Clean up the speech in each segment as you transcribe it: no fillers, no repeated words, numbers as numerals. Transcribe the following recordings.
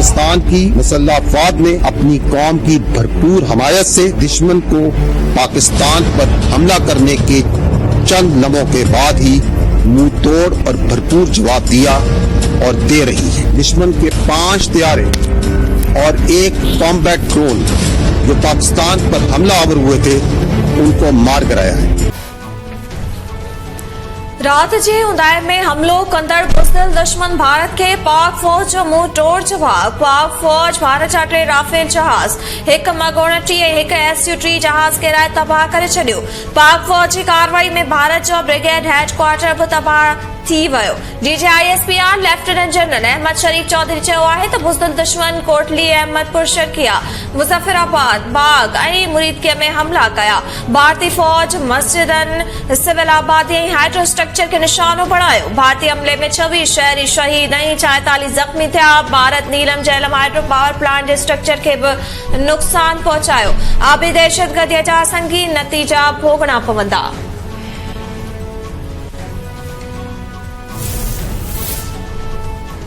पाकिस्तान की मुसल्लह अफवाद ने अपनी कौम की भरपूर हमायत से दुश्मन को पाकिस्तान पर हमला करने के चंद लम्हों के बाद ही मुंह तोड़ और भरपूर जवाब दिया और दे रही है। दुश्मन के 5 तैयारे और एक कॉम्बैट ड्रोन जो पाकिस्तान पर हमला आवर हुए थे उनको मार गिराया है। रात जे उंदाए में हमलो कंदड़ बुज़दिल दुश्मन भारत के पाक फौज जो मुंह तोड़ जवाब। पाक फौज भारत जा 3 राफेल जहाज, 1 मगोणटी ऐं 1 SU-3 जहाज किराए तबाह करे छॾियो। पाक फौज जी कार्रवाई में भारत जो ब्रिगेड हेडक्वार्टर भी तबाह थी वियो। DGISPR लेफ्टिनेंट जनरल अहमद शरीफ चौधरी चयो आहे त बुज़दिल दुश्मन कोटली, अहमदपुर, शर्किया, मुज़फ्फराबाद, बाग ऐं मुरीदकीअ में हमला कया। भारतीय फौज मस्जिदनि, सिविल आबादी ऐं हाइड्रो स्ट्रक्चर के निशानो बणायो। भारतीय हमले में 26 शहरी शहीद ऐं 44 ज़ख़्मी थिया। भारत नीलम झेलम हाइड्रो पावर प्लांट जे स्ट्रक्चर खे बि नुक़सान पहुचायो। आबी दहशतगर्दीअ जा संगीन नतीजा भोगणा पवंदा।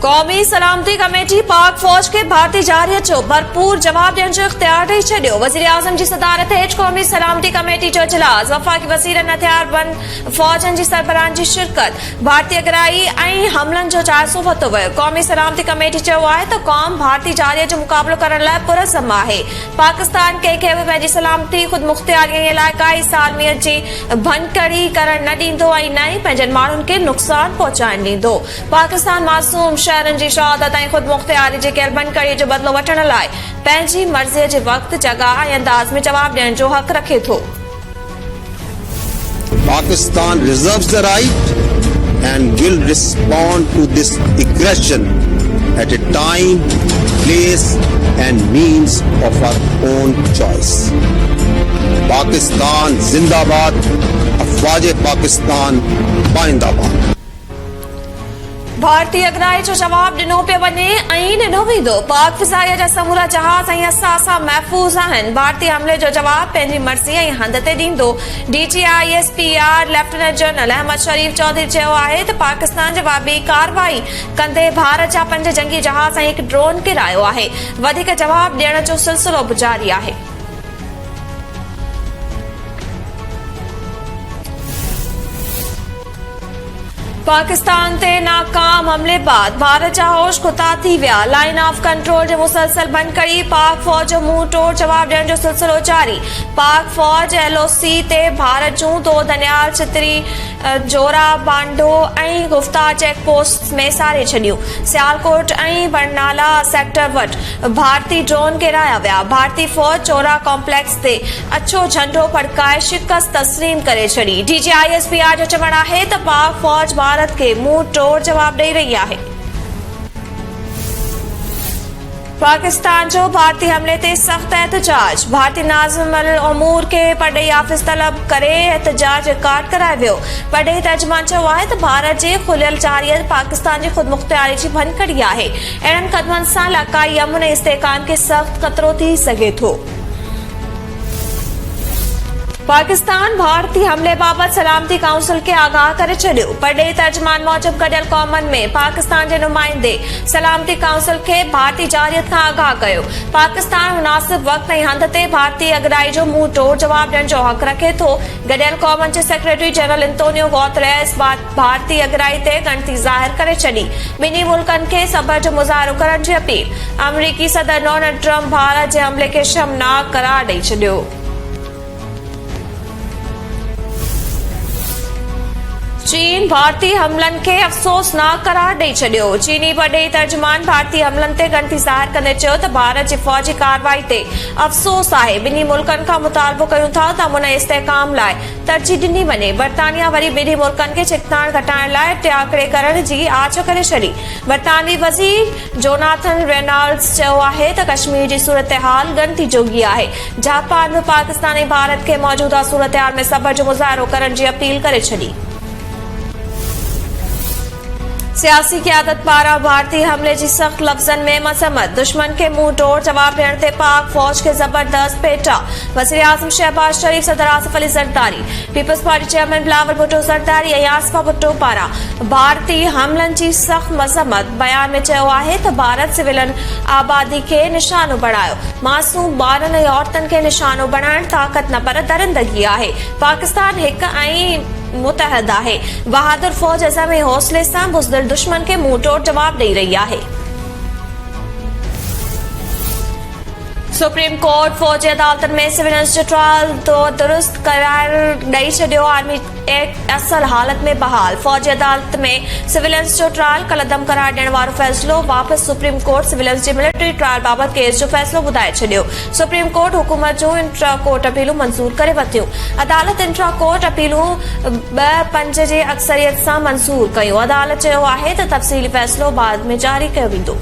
कौमी सलामती कमेटी पाक फौज के भारतीय जारियत जो भरपूर जवाब ॾियण जो इख्तियार ॾेई छॾियो। वज़ीर आज़म जी सदारत हेठि क़ौमी सलामती कमेटी जो इजलास, वफ़ाक़ी वज़ीरनि, हथियारबंद फ़ौजनि जी सरबराहनि जी शिरकत, भारतीय अगराई ऐं हमलनि जो जाइज़ो वरितो वियो। क़ौमी सलामती कमेटी चयो आहे त क़ौम भारतीय जारियत जो मुक़ाबिलो करण लाइ पुरज़म आहे। पाकिस्तान कंहिंखे बि पंहिंजी सलामती, ख़ुदमुख़्तियारी ऐं इलाइक़ाई सालमियत जी भनकड़ी करण न ॾींदो ऐं न ई पंहिंजनि माण्हुनि खे नुक़सान पहुचाइण ॾींदो। पाकिस्तान मासूम शहरनि जी शहादत ऐं ख़ुदमुख़्तियारी जे कयल भनकड़ीअ जो बदिलो वठण लाइ पंहिंजी मर्ज़ीअ जे वक़्त, जॻह ऐं अंदाज़ में जवाब ॾियण जो हक़ रखे थो। Pakistan reserves the right and will respond to this aggression at a time, place and means of our own choice. Pakistan जिंदाबाद, अफ़वाज पाकिस्तान पाइंदाबाद। भारतीय अगराई जो जवाब ॾिनो पियो वञे ऐं ॾिनो वेंदो। पाक फ़िज़ाइया जा समूरा जहाज ऐं असां महफ़ूज़ आहिनि। भारतीय हमले जो जवाब पंहिंजी मर्ज़ी ऐं हंध ते ॾींदो। DGISPR लेफ्टिनेंट जनरल अहमद शरीफ चौधरी चयो आहे त पाकिस्तान जवाबी कार्रवाई कंदे भारत जा 5 जंगी जहाज ऐं 1 ड्रोन किरायो आहे। वधीक जवाब ॾियण जो सिलसिलो बि जारी आहे। पाकिस्तान ते नाकाम हमले बाद भारत जा होश खुता थी विया। लाइन ऑफ कंट्रोल जो मुसलसल भनकड़ी, पाक फौज जो मुंह तोड़ जवाब ॾियण जो सिलसिलो जारी। पाक फौज LOC ते भारत जूं 2 दनियाल, चितरी, जोरा, बांडो ऐं गुफ्ता चेक पोस्ट में सारे छॾियूं। सियालकोट ऐं बरनाला सेक्टर वटि भारतीय ड्रोन किराया विया। भारतीय फौज चोरा कॉम्प्लेक्स ते अछो झंडो फड़काए शिकस्त तस्लीम करे छॾी। DGISPR जो चवणु आहे त पाक फौज भारत के मुंह तोड़ जवाब ॾेई रही आहे। पाकिस्तान जो भारतीय हमले ते सख्त एहतजाज। भारतीय नाज़िम अल उमूर के परॾेही आफिस तलब करे एहतजाज रिकॉर्ड करायो वियो। परॾेही तर्जुमान चयो आहे त भारत जे खुलियल जारियत पाकिस्तान जी ख़ुदमुख़्तियारी जी भनकड़ी आहे। अहिड़नि क़दमनि सां इलाक़ाई अमन ऐं इस्तेहकाम खे सख़्त ख़तरो थी सघे थो। पाकिस्तान भारतीय हमले बाबत सलामती काउंसिल के आगाह करे छॾियो। परॾेही तर्जुमान मूजिब गॾियल क़ौमनि में पाकिस्तान जे नुमाइंदे सलामती काउंसिल खे भारतीय जारियत खां आगाह कयो। पाकिस्तान मुनासिब वक़्त ऐं हंध ते भारतीय अगराई जो मुंह तोड़ जवाब ॾियण जो हक़ रखे थो। गॾियल क़ौमनि जे सेक्रेटरी जनरल एंटोनियो गुतेरेस भारतीय अगराई ते ॻणिती ज़ाहिर करे छॾी। ॿिन्ही मुल्कनि खे सब्र जो मुज़ाहिरो करण जी अपील। अमरीकी सदर डोनाल्ड ट्रंप भारत जे हमले खे शर्मनाक करार ॾेई छॾियो। चीन भारतीय हमलनि खे अफ़सोसनाक करार ॾेई छॾियो। चीनी परॾेही तर्जुमान भारतीय हमलनि ते ॻणिती ज़ाहिर कंदे चयो त भारत जी फ़ौजी कार्रवाई ते अफ़सोस आहे। ॿिन्ही मुल्कनि खां मुतालबो कयूं था त अमन ऐं इस्तेहकाम लाइ तरजीह ॾिनी वञे। बरतानिया वरी ॿिन्ही मुल्कनि खे छिकताण घटाइण लाइ टियाकड़े करण जी आछ करे छॾी। बरतानवी वज़ीर जोनाथन रेनॉल्ड्स चयो आहे त कश्मीर जी सूरतहाल ॻणिती जोगी आहे। जापान बि पाकिस्तान ऐं भारत खे मौजूदा सूरतहाल में सब्र जो मुज़ाहिरो करण जी अपील करे छॾी। सियासी क़यादत पारां भारतीय हमले जी सख़्त लफ़्ज़नि में मज़म्मत। दुश्मन के मुंह तोड़ जवाब ॾियण ते पाक फ़ौज खे ज़बरदस्त पेटा। वज़ीर आज़म शहबाज शरीफ़, सदर Asif Ali Zardari, People's Party chairman Bilawal Bhutto Zardari ऐं आसिफा भुट्टो पारां भारतीय हमलनि जी सख़्त मज़म्मत। बयान में चयो आहे त भारत सिविलियन आबादी खे निशानो बणायो। मासूम ॿारनि ऐं औरतुनि खे निशानो बणाइण ताक़त न पर दरिंदगी आहे। पाकिस्तान हिक ऐं मुतहद आहे। बहादुर फ़ौज अज़म ऐं हौसले सां बुज़दिल दुश्मन खे मुंह तोड़ जवाब ॾेई रही आहे। सुप्रीम कोर्ट फौजी अदालतनि में सिविलियंस जो ट्रायल दुरुस्त करार ॾेई छॾियो। आर्मी एक्ट असल हालत में बहाल। फौजी अदालत में सिविलियंस जो ट्रायल कलदम करार ॾियण वारो फ़ैसिलो वापसि। सुप्रीम कोर्ट सिविलियंस जे मिलिट्री ट्रायल बाबति केस जो फ़ैसिलो ॿुधाए छॾियो। सुप्रीम कोर्ट हुकूमत जूं इंट्रा कोर्ट अपीलूं मंज़ूर करे वरितियूं। अदालत इंट्रा कोर्ट अपीलूं 2-5 जे अक्सरियत सां मंज़ूर कयूं। अदालत चयो आहे त तफ़सीली फ़ैसिलो बाद में जारी कयो वेंदो।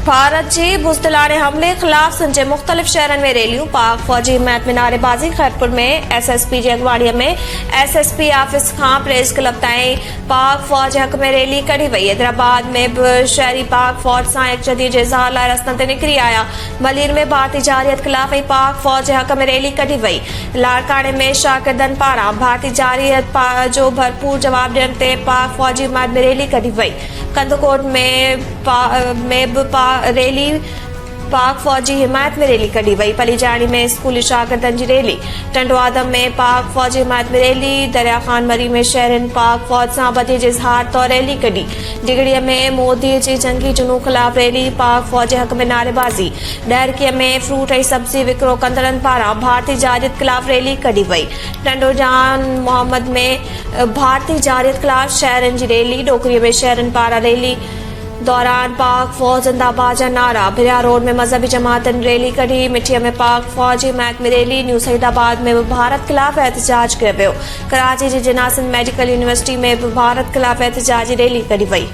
भारत जी बुज़दिलाने हमले ख़िलाफ़ सिंध जे मुख़्तलिफ़ शहरनि में रैलियूं। पाक फ़ौजी हिमायत में नारेबाज़ी। खैरपुर में SSP जी अॻुवाणीअ में SSP ऑफिस खां प्रेस क्लब ताईं पाक फ़ौज जे हक़ में रैली कढी वई। हैदराबाद में बि शहरी पाक फ़ौज सां यकजहती जे इज़हार लाइ रस्तनि ते निकिरी आया। मलीर में भारतीय जारियत ख़िलाफ़ ऐं पाक फ़ौज जे हक़ में रैली कढी वई। लाड़काणे में शागिर्दनि पारां भारतीय जारियत जो भरपूर जवाब ॾियण ते पाक फ़ौजी हिमायत में रैली कढी वई। कंदकोट में बि रैली पाक फ़ौजी हिमायत में रैली कढी वई। पलीजाणी में स्कूली शागिर्दनि जी रैली। टंडवादम में पाक फ़ौजी हिमायत में रैली। दरिया खान मरी में शहरनि पाक फ़ौज सां बदी जे इज़हार तौर रैली कढी। डिगड़ीअ में मोदी जी जंगी जुनून ख़िलाफ़ रैली। पाक फ़ौज जे हक़ में नारेबाज़ी। ॾहरकीअ में फ्रूट ऐं सब्ज़ी विकिरो कंदड़नि पारां भारतीय जारियत ख़िलाफ़ रैली कढी वई। टंडोजान मोहम्मद में भारतीय जारियत ख़िलाफ़ शहरनि जी रैली। डोकरीअ में शहरनि पारां रैली दौरान पाक फ़ौज ज़िंदाबाद जा नारा। भिरिया रोड में मज़हबी जमातनि रैली कढी। मिठीअ में पाक फ़ौज जी हिमायत में रैली। न्यू सईदाबाद में बि भारत ख़िलाफ़ एहतजाज कयो वियो। कराची जी जिना सिंध मेडिकल यूनिवर्सिटी में बि भारत ख़िलाफ़ एहतजाजी रैली कढी वई।